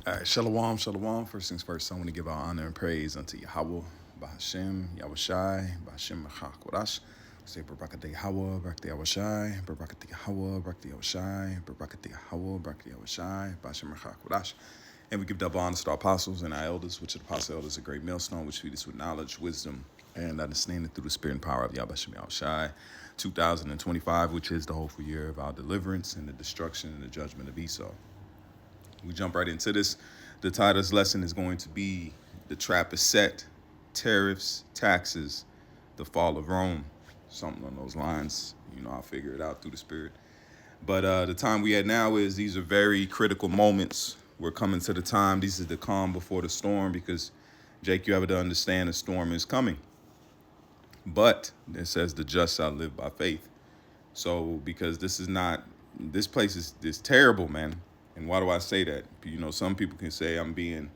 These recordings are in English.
All right, shalom, shalom. First things first, I want to give our honor and praise unto Yahweh, Bahashem, Yahushai, Bahashem Machakodash. Say Barakati Yahweh, Barakati Yahushai, Barakati Yahweh, Barakati Yahushai, Barakati Yahweh, Barakati Yahushai, Bahashem Machakodash. And we give double honor to our apostles and our elders, which are the apostle elders, a great millstone, which feed us with knowledge, wisdom, and understanding through the spirit and power of Yahweh Yahushai. 2025, which is the hopeful year of our deliverance and the destruction and the judgment of Esau. We jump right into this. The title of this lesson is going to be The Trap is Set, Tariffs, Taxes, the Fall of Rome. Something on those lines. I'll figure it out through the spirit. But the time we at now is these are very critical moments. We're coming to the time. This is the calm before the storm because, Jake, you have to understand the storm is coming. But it says the just shall live by faith. So because this place is terrible, man. And why do I say that? Some people can say I'm being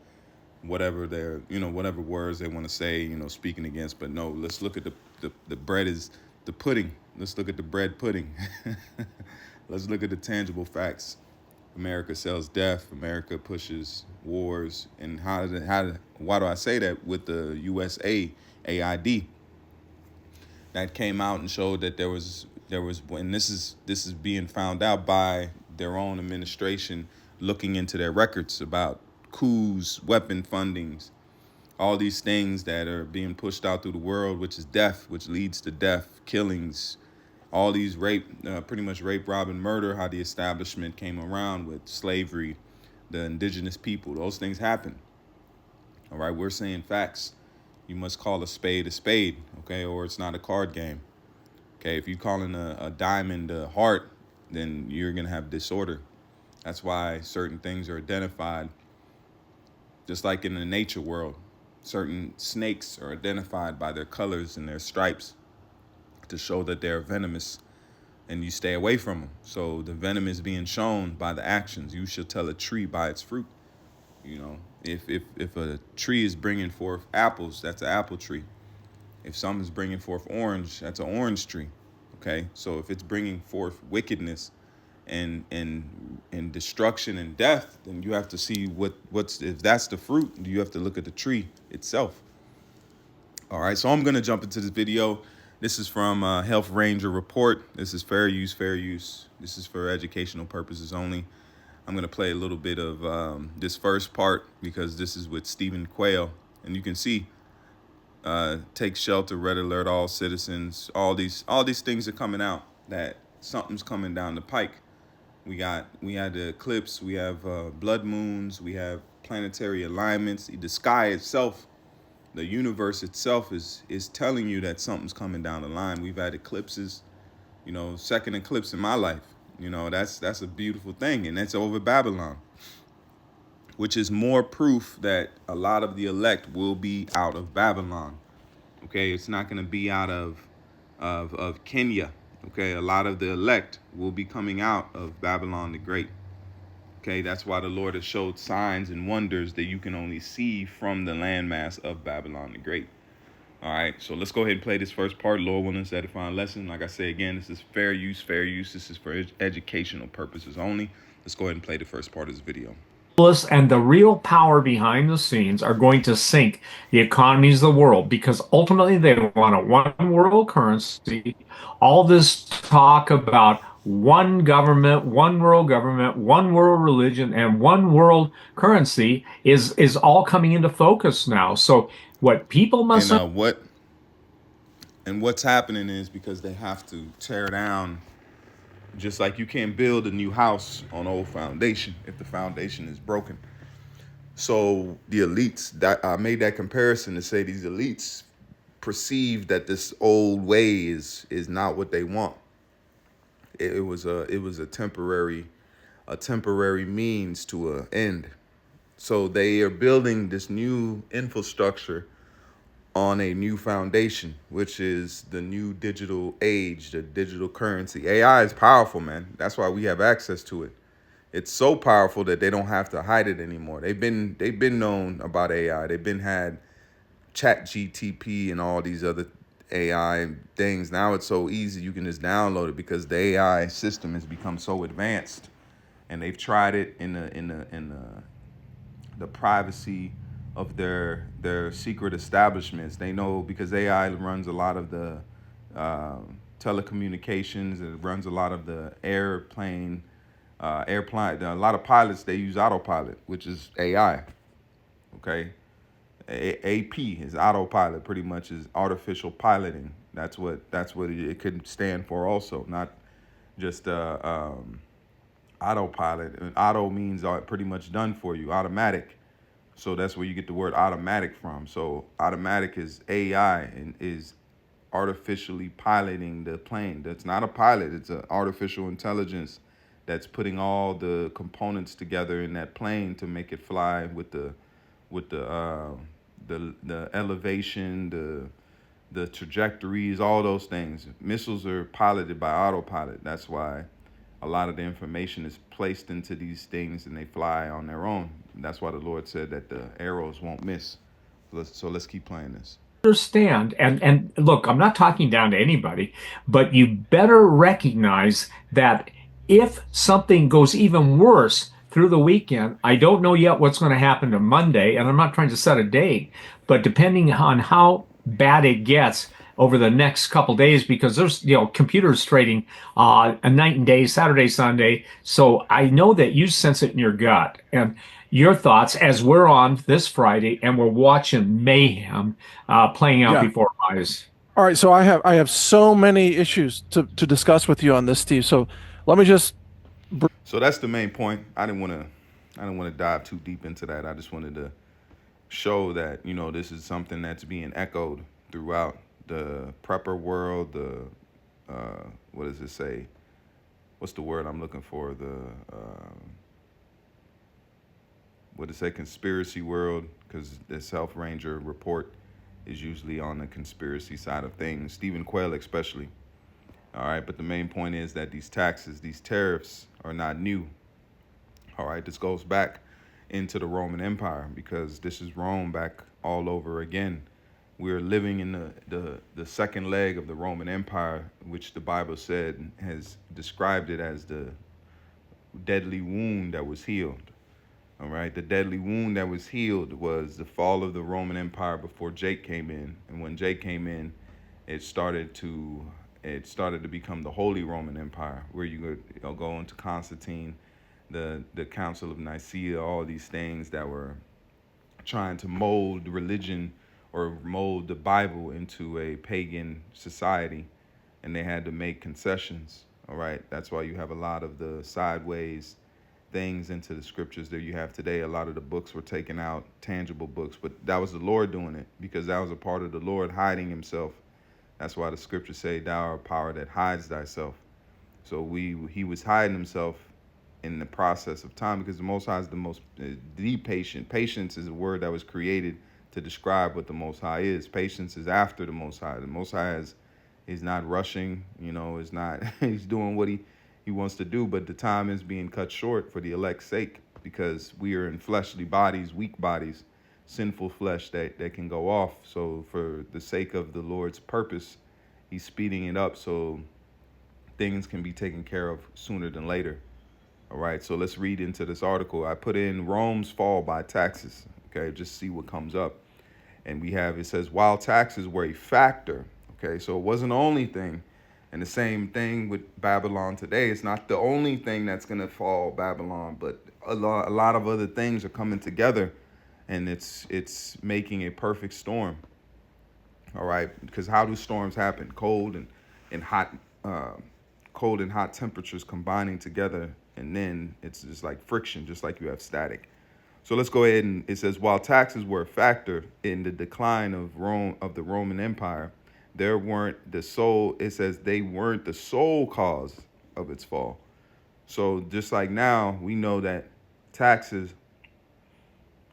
whatever whatever words they want to say, speaking against. But no, let's look at the bread is the pudding. Let's look at the bread pudding. Let's look at the tangible facts. America sells death. America pushes wars. And why do I say that? With the USA AID that came out and showed that there was and this is being found out by their own administration looking into their records about coups, weapon fundings, all these things that are being pushed out through the world, which is death, which leads to death, killings, all these rape, pretty much rape, rob, and murder, how the establishment came around with slavery, the indigenous people, those things happen. All right, we're saying facts. You must call a spade, okay, or it's not a card game. Okay, if you're calling a diamond a heart, then you're going to have disorder. That's why certain things are identified, just like in the nature world. Certain snakes are identified by their colors and their stripes to show that they're venomous, and you stay away from them. So the venom is being shown by the actions. You should tell a tree by its fruit. If a tree is bringing forth apples, that's an apple tree. If something's bringing forth orange, that's an orange tree. Okay, so if it's bringing forth wickedness and destruction and death, then you have to see what's if that's the fruit. You have to look at the tree itself. All right, so I'm gonna jump into this video. This is from Health Ranger Report. This is fair use. This is for educational purposes only. I'm gonna play a little bit of this first part because this is with Stephen Quayle, and you can see. Take shelter, red alert, all citizens. All these things are coming out that something's coming down the pike. We had the eclipse. We have blood moons. We have planetary alignments. The sky itself, the universe itself is telling you that something's coming down the line. We've had eclipses. Second eclipse in my life. That's a beautiful thing, and that's over Babylon, which is more proof that a lot of the elect will be out of Babylon. Okay, it's not going to be out of Kenya. Okay, a lot of the elect will be coming out of Babylon the Great. Okay, that's why the Lord has showed signs and wonders that you can only see from the landmass of Babylon the Great. All right, so let's go ahead and play this first part. Lord willing, this edifying lesson. Like I say again, this is fair use. This is for educational purposes only. Let's go ahead and play the first part of this video. And the real power behind the scenes are going to sink the economies of the world because ultimately they want a one world currency. All this talk about one government, one world religion, and one world currency is all coming into focus now. So what people must What's happening is because they have to tear down. Just like you can't build a new house on old foundation if the foundation is broken. So the elites, that I made that comparison to say these elites perceive that this old way is not what they want. It was a temporary means to an end. So they are building this new infrastructure on a new foundation, which is the new digital age, the digital currency. AI is powerful, man. That's why we have access to it. It's so powerful that they don't have to hide it anymore. They've been known about AI. They've been had Chat GTP and all these other AI things. Now it's so easy you can just download it because the AI system has become so advanced, and they've tried it in the the privacy of their secret establishments. They know because AI runs a lot of the telecommunications. It runs a lot of the airplane. A lot of pilots they use autopilot, which is AI. Okay, AP is autopilot. Pretty much is artificial piloting. That's what it could stand for. Also, not just autopilot. And auto means pretty much done for you, automatic. So that's where you get the word automatic from. So automatic is AI and is artificially piloting the plane. That's not a pilot, it's an artificial intelligence that's putting all the components together in that plane to make it fly with the elevation, the trajectories, all those things. Missiles are piloted by autopilot. That's why a lot of the information is placed into these things and they fly on their own. That's why the Lord said that the arrows won't miss. So let's keep playing this. Understand, and look, I'm not talking down to anybody, but you better recognize that if something goes even worse through the weekend, I don't know yet what's going to happen to Monday, and I'm not trying to set a date, but depending on how bad it gets over the next couple days, because there's computers trading a night and day, Saturday, Sunday. So I know that you sense it in your gut. And your thoughts as we're on this Friday and we're watching mayhem playing out Yeah. before our eyes. All right. So I have so many issues to discuss with you on this, Steve. So let me just So that's the main point. I didn't want to dive too deep into that. I just wanted to show that this is something that's being echoed throughout the prepper world. The what does it say? What's the word I'm looking for? The what does it say? Conspiracy world, because the Self Ranger report is usually on the conspiracy side of things. Stephen Quayle especially. All right, but the main point is that these taxes, these tariffs, are not new. All right, this goes back into the Roman Empire because this is Rome back all over again. We're living in the second leg of the Roman Empire, which the Bible said has described it as the deadly wound that was healed. All right, the deadly wound that was healed was the fall of the Roman Empire before Jake came in, and when Jake came in, it started to become the Holy Roman Empire, where you go into Constantine, the Council of Nicaea, all these things that were trying to mold religion or mold the Bible into a pagan society, and they had to make concessions. All right, that's why you have a lot of the sideways things into the scriptures that you have today. A lot of the books were taken out, tangible books, but that was the Lord doing it because that was a part of the Lord hiding himself. That's why the scriptures say, "Thou art power that hides thyself." So he was hiding himself in the process of time because the Most High is the patient. Patience is a word that was created to describe what the Most High is. Patience is after the Most High. The Most High is not rushing. Is not he's doing what he wants to do, but the time is being cut short for the elect's sake because we are in fleshly bodies, weak bodies, sinful flesh that can go off. So for the sake of the Lord's purpose, he's speeding it up so things can be taken care of sooner than later. All right, so let's read into this article. I put in Rome's fall by taxes. Okay, just see what comes up. And it says, while taxes were a factor, okay, so it wasn't the only thing. And the same thing with Babylon today. It's not the only thing that's going to fall Babylon, but a lot of other things are coming together, and it's making a perfect storm. All right, because how do storms happen? And hot, uh, cold and hot temperatures combining together, and then it's just like friction, just like you have static. So let's go ahead and it says while taxes were a factor in the decline of the Roman Empire, there weren't the sole. It says they weren't the sole cause of its fall. So just like now, we know that taxes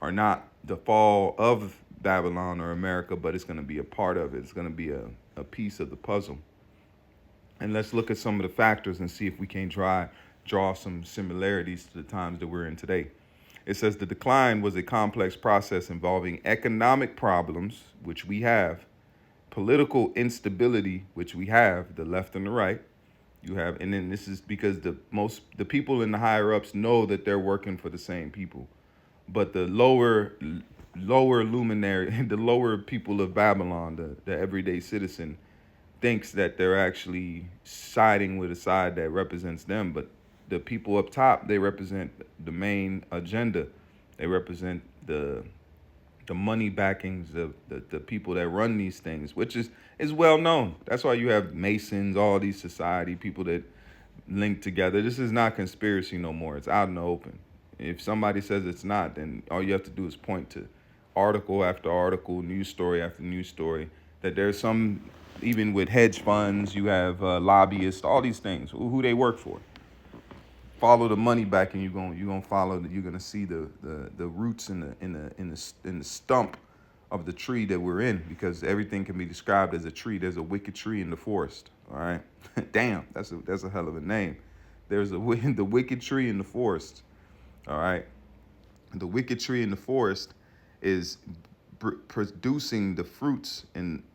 are not the fall of Babylon or America, but it's going to be a part of it. It's going to be a piece of the puzzle. And let's look at some of the factors and see if we can draw some similarities to the times that we're in today. It says the decline was a complex process involving economic problems, which we have, political instability, which we have, the left and the right. You have, and then this is because the people in the higher ups know that they're working for the same people. But the lower luminary, the lower people of Babylon, the everyday citizen, thinks that they're actually siding with a side that represents them. But the people up top, they represent the main agenda. They represent the money backings of the people that run these things, which is well known. That's why you have Masons, all these society people that link together. This is not conspiracy no more. It's out in the open. If somebody says it's not, then all you have to do is point to article after article, news story after news story, that there's some, even with hedge funds, you have lobbyists, all these things, who they work for. Follow the money back, and you're gonna follow. You're gonna see the roots in the stump of the tree that we're in, because everything can be described as a tree. There's a wicked tree in the forest. All right, damn, that's a hell of a name. There's the wicked tree in the forest. All right, the wicked tree in the forest is producing the fruits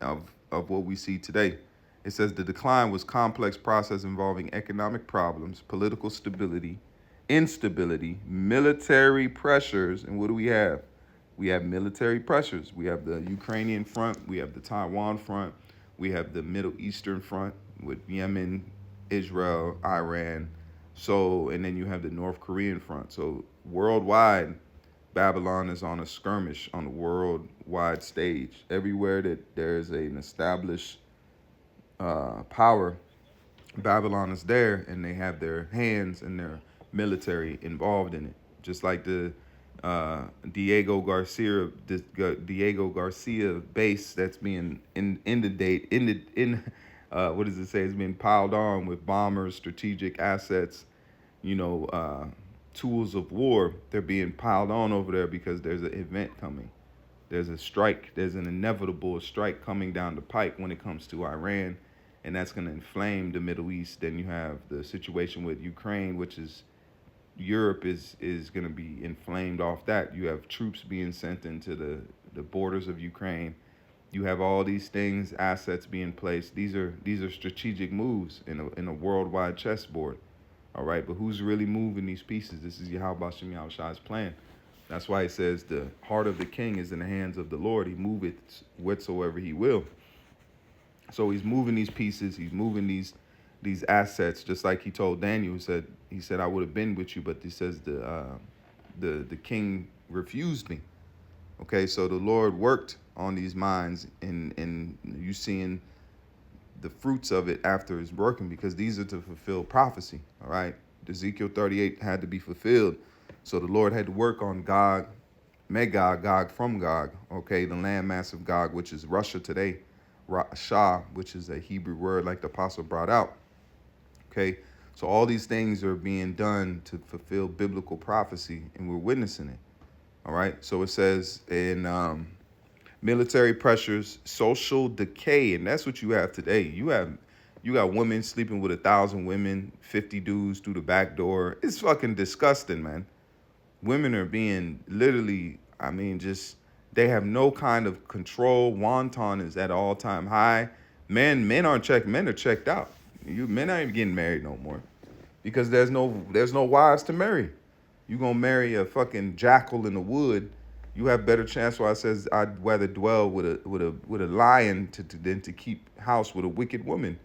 of what we see today. It says the decline was complex process involving economic problems, political stability, instability, military pressures, and what do we have? We have military pressures. We have the Ukrainian front, we have the Taiwan front, we have the Middle Eastern front with Yemen, Israel, Iran. So, and then you have the North Korean front. So worldwide, Babylon is on a skirmish on the worldwide stage. Everywhere that there's an established power, Babylon is there, and they have their hands and their military involved in it. Just like the Diego Garcia base that's being what does it say? It's being piled on with bombers, strategic assets, tools of war. They're being piled on over there because there's an event coming. There's a strike. There's an inevitable strike coming down the pike when it comes to Iran, and that's going to inflame the Middle East. Then you have the situation with Ukraine, which is Europe is going to be inflamed off that. You have troops being sent into the borders of Ukraine. You have all these things, assets being placed. These are strategic moves in a worldwide chessboard. All right, but who's really moving these pieces? This is Yahweh Bashem Yahweh's plan. That's why it says the heart of the king is in the hands of the Lord. He moveth whatsoever he will. So he's moving these pieces. He's moving these assets, just like he told Daniel. He said I would have been with you, but he says the king refused me. Okay, so the Lord worked on these minds, and you seeing the fruits of it after it's working, because these are to fulfill prophecy. All right, Ezekiel 38 had to be fulfilled. So the Lord had to work on Gog, Magog, Gog from Gog, okay, the landmass of Gog, which is Russia today, Shah, which is a Hebrew word like the apostle brought out, okay? So all these things are being done to fulfill biblical prophecy, and we're witnessing it, all right? So it says in military pressures, social decay, and that's what you have today. You got women sleeping with 1,000 women, 50 dudes through the back door. It's fucking disgusting, man. Women are being literally, they have no kind of control. Wanton is at all-time high. Men are checked out. Men aren't even getting married no more, because there's no wives to marry. You gonna marry a fucking jackal in the wood, you have better chance. Why it says I'd rather dwell with a lion than to keep house with a wicked woman.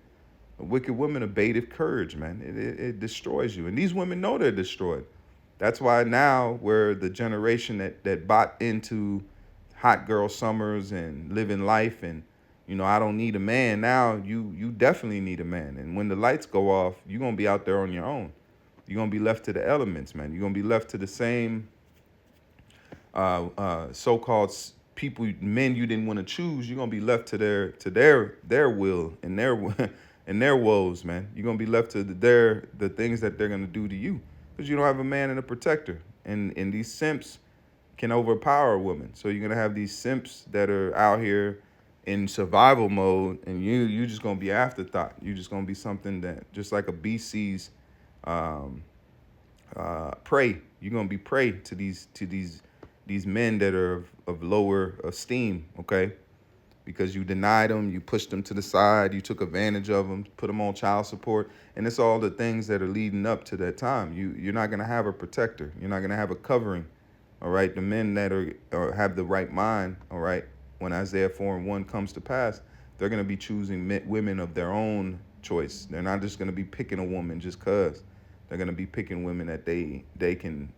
A wicked woman abated courage, man. It destroys you, and these women know they're destroyed. That's why now we're the generation that bought into hot girl summers and living life, and I don't need a man. Now you definitely need a man, and when the lights go off, you're gonna be out there on your own. You're gonna be left to the elements, man. You're gonna be left to the same so-called men you didn't want to choose. You're gonna be left to their will and their and their woes, man. You're gonna be left to the things that they're gonna do to you, because you don't have a man and a protector. And these simps can overpower a woman. So you're gonna have these simps that are out here in survival mode, and you just gonna be afterthought. You're just gonna be something that, just like a beast sees prey. You're gonna be prey to these men that are of lower esteem, okay? Because you denied them, you pushed them to the side, you took advantage of them, put them on child support, and it's all the things that are leading up to that time. You're not gonna have a protector. You're not gonna have a covering, all right, the men that are have the right mind, all right, when Isaiah 4:1 comes to pass, they're going to be choosing women of their own choice. They're not just going to be picking a woman just because. They're going to be picking women that they can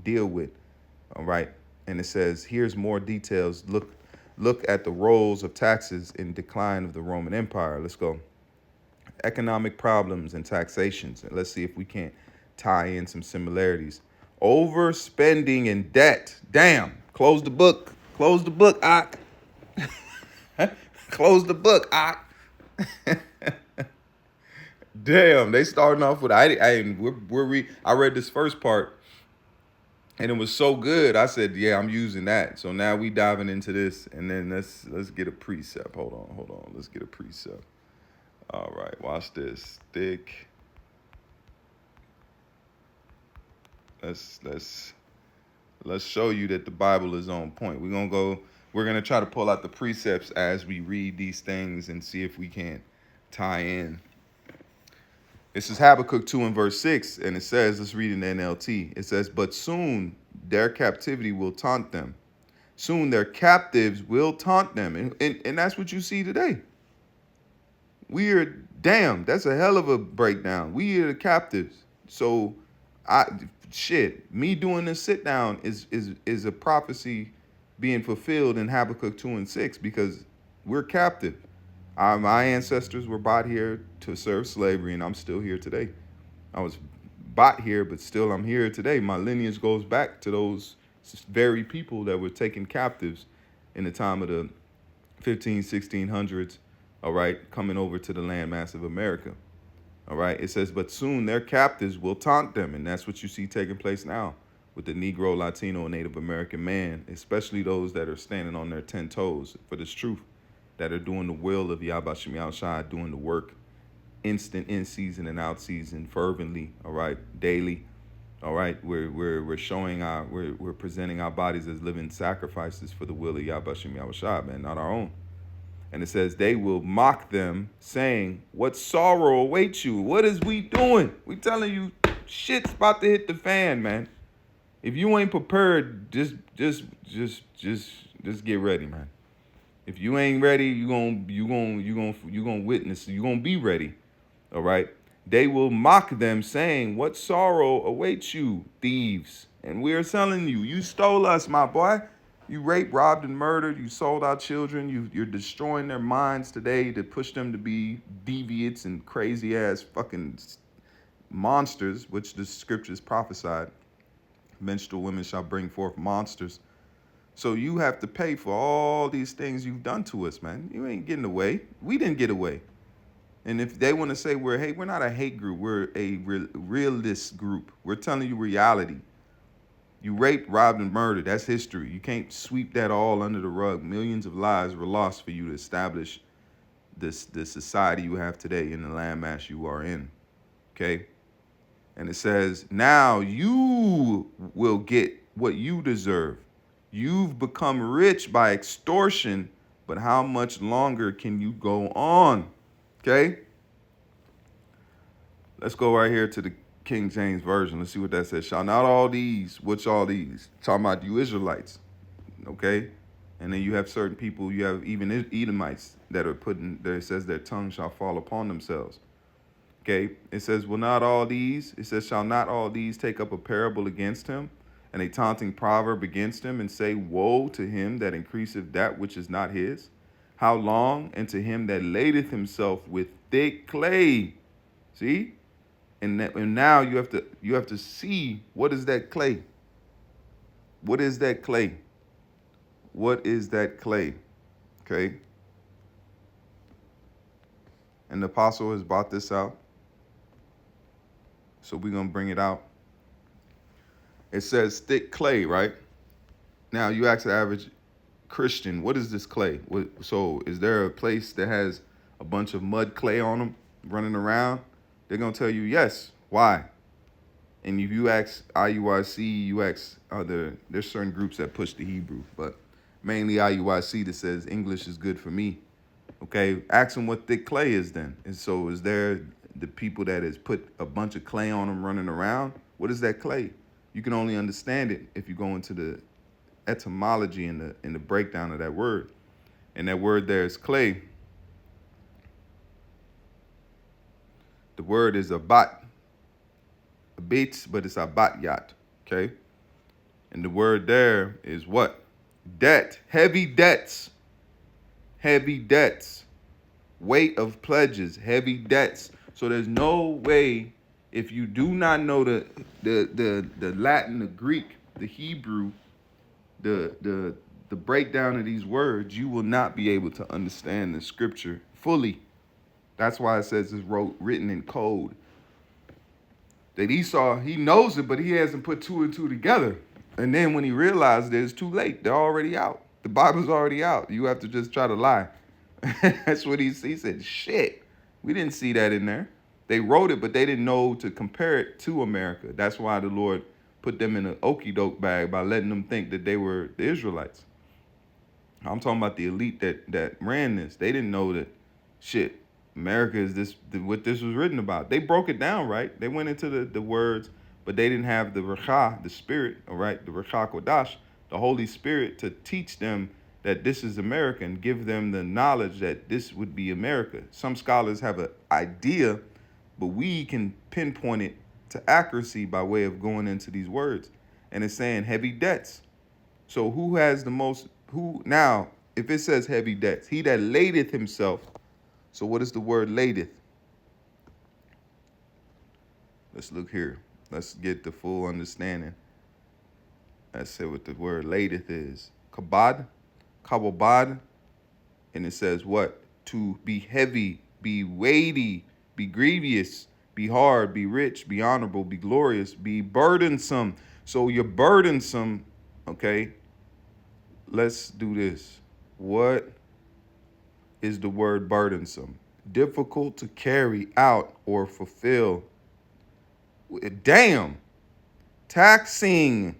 deal with, all right. And it says, here's more details. Look at the roles of taxes in decline of the Roman Empire. Let's go. Economic problems and taxations. And let's see if we can't tie in some similarities. Overspending and debt. Damn. Close the book. Close the book, Ak. Close the book, Ak. Damn. They starting off with I read this first part and it was so good. I said, yeah, I'm using that. So now we diving into this, and then let's get a precept. Hold on. Let's get a precept. All right, watch this. Thick. Let's show you that the Bible is on point. We're gonna try to pull out the precepts as we read these things and see if we can tie in. This is Habakkuk 2 and verse 6, and it says, let's read in the NLT. It says, but soon their captivity will taunt them. Soon their captives will taunt them. And that's what you see today. That's a hell of a breakdown. We are the captives. So me doing this sit down is a prophecy being fulfilled in Habakkuk 2 and 6, because we're captive. My ancestors were bought here to serve slavery, and I'm still here today. I was bought here, but still I'm here today. My lineage goes back to those very people that were taken captives in the time of the 1600s, all right, coming over to the landmass of America. All right, it says, but soon their captives will taunt them. And that's what you see taking place now with the Negro, Latino, and Native American man, especially those that are standing on their 10 toes for this truth, that are doing the will of Yahweh Shem Yahushua, doing the work instant, in season and out season, fervently, all right, daily. All right, we're showing we're presenting our bodies as living sacrifices for the will of Yahweh Shem Yahushua, man, not our own. And it says, they will mock them, saying, what sorrow awaits you? What is we doing? We telling you, shit's about to hit the fan, man. If you ain't prepared, just get ready, man. If you ain't ready, you gonna witness. You gonna be ready. All right. They will mock them, saying, what sorrow awaits you, thieves? And we are telling you, you stole us, my boy. You raped, robbed, and murdered. You sold our children. You're destroying their minds today to push them to be deviants and crazy ass fucking monsters, which the scriptures prophesied. Menstrual women shall bring forth monsters. So you have to pay for all these things you've done to us, man. You ain't getting away. We didn't get away. And if they want to say we're not a hate group. We're a realist group. We're telling you reality. You raped, robbed, and murdered. That's history. You can't sweep that all under the rug. Millions of lives were lost for you to establish this society you have today in the landmass you are in. Okay? And it says, now you will get what you deserve. You've become rich by extortion, but how much longer can you go on? Okay? Let's go right here to the King James Version. Let's see what that says. Shall not all these, which all these? Talking about you Israelites. Okay? And then you have certain people, you have even Edomites that are there it says their tongue shall fall upon themselves. Okay? It says, will not all these, it says, shall not all these take up a parable against him, and a taunting proverb against him, and say, woe to him that increaseth that which is not his? How long? And to him that ladeth himself with thick clay. See? And now you have to see, what is that clay? What is that clay? What is that clay? Okay? And the apostle has brought this out. So we're going to bring it out. It says thick clay, right? Now you ask the average Christian, what is this clay? So is there a place that has a bunch of mud clay on them running around? They're going to tell you yes. Why? And if you ask IUIC, you ask there's certain groups that push the Hebrew, but mainly IUIC that says English is good for me. Okay, ask them what thick clay is then. And so is there the people that has put a bunch of clay on them running around? What is that clay? You can only understand it if you go into the etymology and the breakdown of that word. And that word there is clay. The word is abat, but it's abatyat. Okay? And the word there is what? Debt. Heavy debts. Heavy debts. Weight of pledges. Heavy debts. So there's no way, if you do not know the Latin, the Greek, the Hebrew, the breakdown of these words, you will not be able to understand the scripture fully. That's why it says it's written in code. That Esau, he knows it, but he hasn't put two and two together. And then when he realized it, it's too late. They're already out. The Bible's already out. You have to just try to lie. That's what he said. Shit, we didn't see that in there. They wrote it, but they didn't know to compare it to America. That's why the Lord put them in an okie doke bag by letting them think that they were the Israelites. I'm talking about the elite that ran this. They didn't know that shit. America is what this was written about. They broke it down, right? They went into the words, but they didn't have the Rakha, the Spirit, all right, the Rakha Kodash, the Holy Spirit, to teach them that this is America and give them the knowledge that this would be America. Some scholars have an idea, but we can pinpoint it to accuracy by way of going into these words. And it's saying heavy debts. So who has the most, now, if it says heavy debts, he that ladeth himself. So what is the word ladeth? Let's look here. Let's get the full understanding. Let's say what the word ladeth is. Kabad, kabobad, and it says what? To be heavy, be weighty, be grievous, be hard, be rich, be honorable, be glorious, be burdensome. So you're burdensome, okay? Let's do this. What is the word burdensome? Difficult to carry out or fulfill. Damn. Taxing.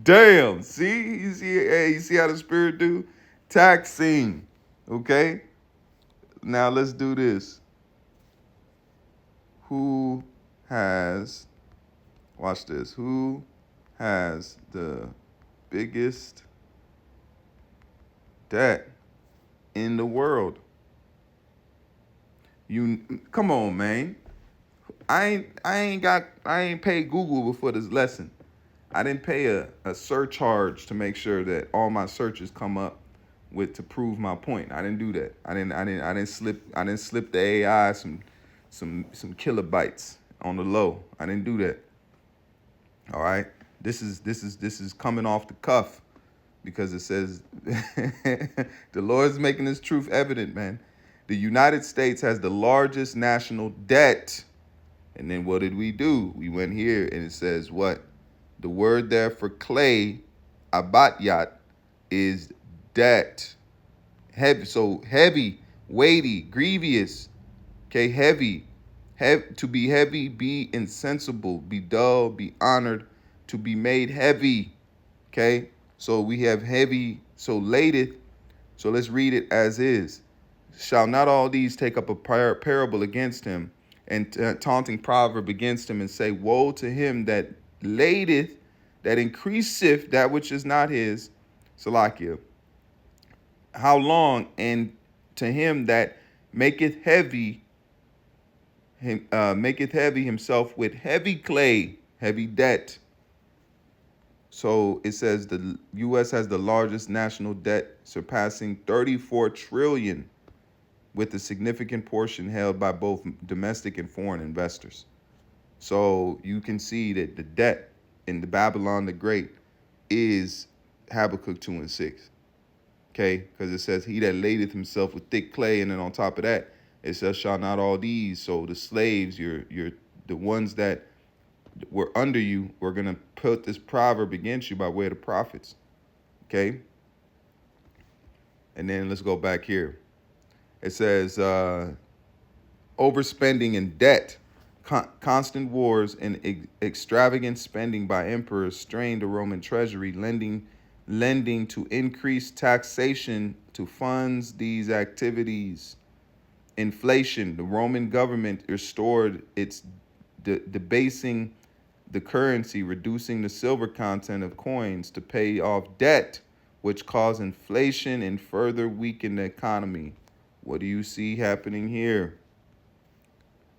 Damn. See? You see how the Spirit do? Taxing. Okay? Now let's do this. Who has, watch this, who has the biggest debt in the world? You come on, man. I ain't paid Google before this lesson. I didn't pay a surcharge to make sure that all my searches come up with to prove my point. I didn't do that. I didn't slip the AI some kilobytes on the low. I didn't do that. All right. This is coming off the cuff because it says the Lord's making this truth evident, man. The United States has the largest national debt. And then what did we do? We went here and it says what? The word there for clay, abatyat, is debt. Heavy, so heavy, weighty, grievous. Okay, heavy. To be heavy, be insensible, be dull, be honored, to be made heavy. Okay, so we have heavy, so ladeth. So let's read it as is. Shall not all these take up a parable against him, and taunting proverb against him, and say, woe to him that ladeth, that increaseth that which is not his. Salakia. How long? And to him that maketh heavy himself with heavy clay, heavy debt. So it says the U.S. has the largest national debt, surpassing 34 trillion, with a significant portion held by both domestic and foreign investors. So you can see that the debt in the Babylon the Great is Habakkuk 2 and 6. Okay, because it says he that ladeth himself with thick clay, and then on top of that, it says, shall not all these. So the slaves, the ones that were under you, we're going to put this proverb against you by way of the prophets. Okay? And then let's go back here. It says, overspending and debt, constant wars and extravagant spending by emperors strained the Roman treasury, lending to increased taxation to fund these activities. Inflation, the Roman government restored its debasing the currency, reducing the silver content of coins to pay off debt, which caused inflation and further weakened the economy. What do you see happening here?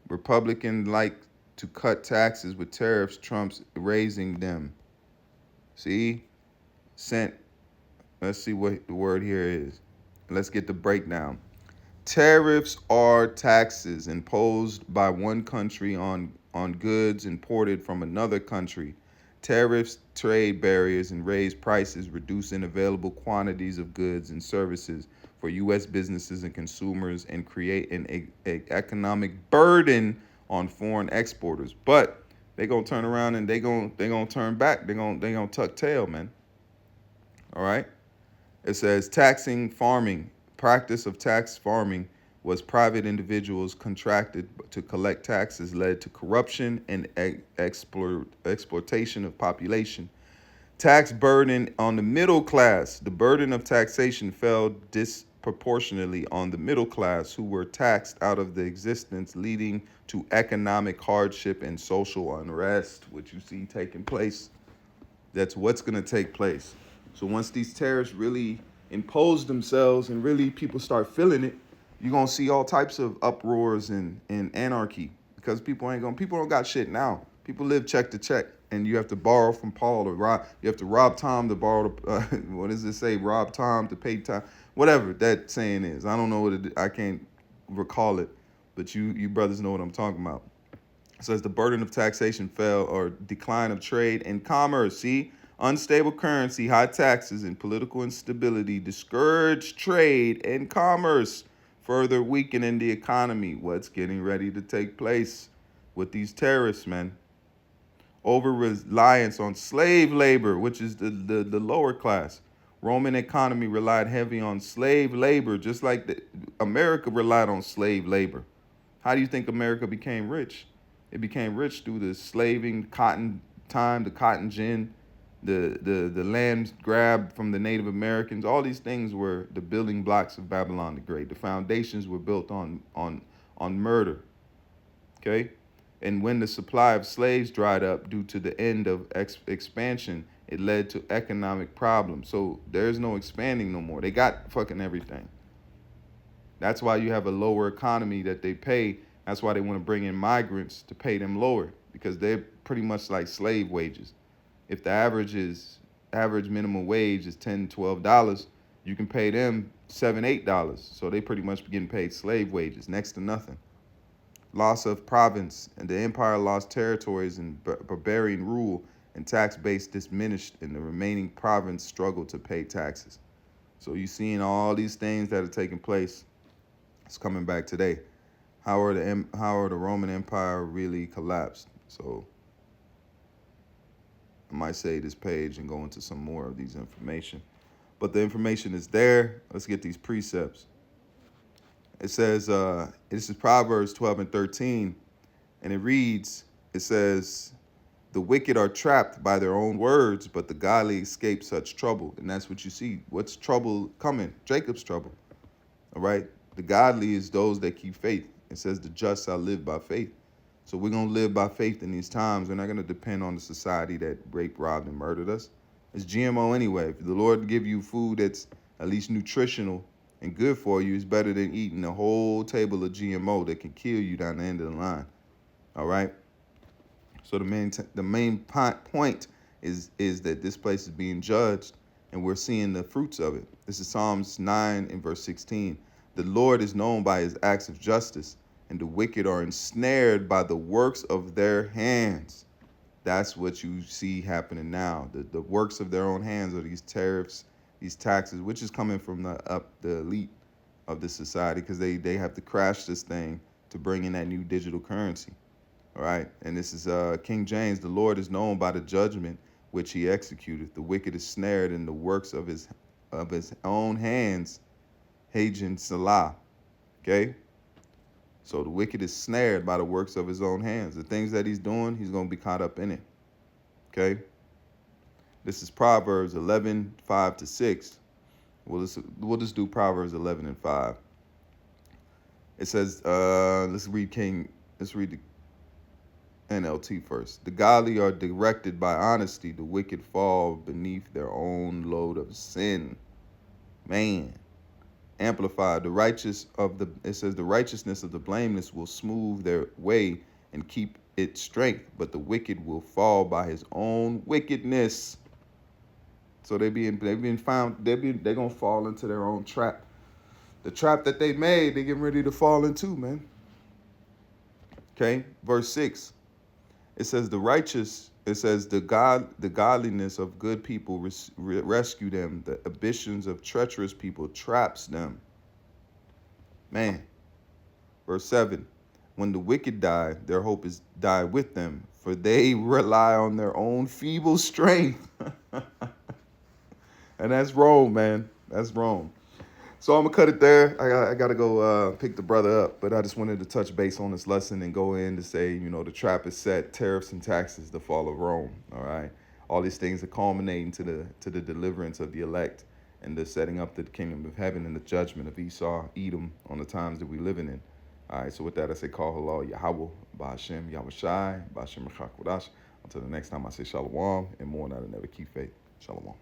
Republicans like to cut taxes with tariffs, Trump's raising them. See? Sent. Let's see what the word here is. Let's get the breakdown. Tariffs are taxes imposed by one country on goods imported from another country. Tariffs trade barriers and raise prices, reducing available quantities of goods and services for U.S. businesses and consumers, and create an economic burden on foreign exporters. But they're gonna turn around and they're gonna turn back. They're gonna tuck tail, man. All right. It says taxing farming. Practice of tax farming was private individuals contracted to collect taxes led to corruption and exploitation of population. Tax burden on the middle class. The burden of taxation fell disproportionately on the middle class, who were taxed out of the existence, leading to economic hardship and social unrest, which you see taking place. That's what's going to take place. So once these tariffs really impose themselves and really people start feeling it, you're going to see all types of uproars and anarchy, because people don't got shit now. People live check to check, and you have to borrow from Paul, or you have to rob Tom to borrow, what does it say? Rob Tom to pay Tom, whatever that saying is. I don't know what I can't recall it, but you brothers know what I'm talking about. It says the burden of taxation fell, or decline of trade and commerce. See, unstable currency, high taxes, and political instability discouraged trade and commerce, further weakening the economy. What's getting ready to take place with these tariffs, man? Over reliance on slave labor, which is the lower class. Roman economy relied heavy on slave labor, just like America relied on slave labor. How do you think America became rich? It became rich through the slaving, cotton time, the cotton gin, the land grab from the Native Americans. All these things were the building blocks of Babylon the Great. The foundations were built on murder. Okay? And when the supply of slaves dried up due to the end of expansion, it led to economic problems. So there's no expanding no more. They got fucking everything. That's why you have a lower economy that they pay. That's why they want to bring in migrants to pay them lower, because they're pretty much like slave wages. If the average minimum wage is $10, $12, you can pay them $7, $8. So they pretty much getting paid slave wages, next to nothing. Loss of province, and the empire lost territories and barbarian rule, and tax base diminished, and the remaining province struggled to pay taxes. So you're seeing all these things that are taking place. It's coming back today. How are the Roman Empire really collapsed? So I might say this page and go into some more of these information. But the information is there. Let's get these precepts. It says, this is Proverbs 12 and 13, and it reads, it says, the wicked are trapped by their own words, but the godly escape such trouble. And that's what you see. What's trouble coming? Jacob's trouble. All right? The godly is those that keep faith. It says the just shall live by faith. So we're going to live by faith in these times. We're not going to depend on the society that raped, robbed, and murdered us. It's GMO anyway. If the Lord give you food that's at least nutritional and good for you, it's better than eating a whole table of GMO that can kill you down the end of the line. All right? So the main point is that this place is being judged, and we're seeing the fruits of it. This is Psalms 9 and verse 16. The Lord is known by his acts of justice, and the wicked are ensnared by the works of their hands. That's what you see happening now. The works of their own hands are these tariffs, these taxes, which is coming from the elite of the society, because they have to crash this thing to bring in that new digital currency. All right, and this is King James. The Lord is known by the judgment which he executed. The wicked is snared in the works of his own hands. Hajin Salah. Okay? So the wicked is snared by the works of his own hands. The things that he's doing, he's going to be caught up in it. Okay? This is Proverbs 11, 5 to 6. We'll just do Proverbs 11 and 5. It says, let's read NLT first. The godly are directed by honesty. The wicked fall beneath their own load of sin. Man. Amplified. It says the righteousness of the blameless will smooth their way and keep its strength, but the wicked will fall by his own wickedness. So they're gonna fall into their own trap. The trap that they made, they getting ready to fall into, man. Okay, verse 6. It says the godliness of good people rescue them. The ambitions of treacherous people traps them. Man. Verse 7. When the wicked die, their hope is die with them, for they rely on their own feeble strength. And that's wrong, man. That's wrong. So I'm gonna cut it there. I gotta go pick the brother up, but I just wanted to touch base on this lesson and go in to say, the trap is set, tariffs and taxes, the fall of Rome. All right, all these things are culminating to the deliverance of the elect and the setting up the kingdom of heaven and the judgment of Esau, Edom on the times that we living in. All right, so with that I say, call halal Yahweh, Ba'Hashem, Yahweh Shai, Ba'Hashem Mechak Wadash. Until the next time I say shalom and more, not another keep faith. Shalom.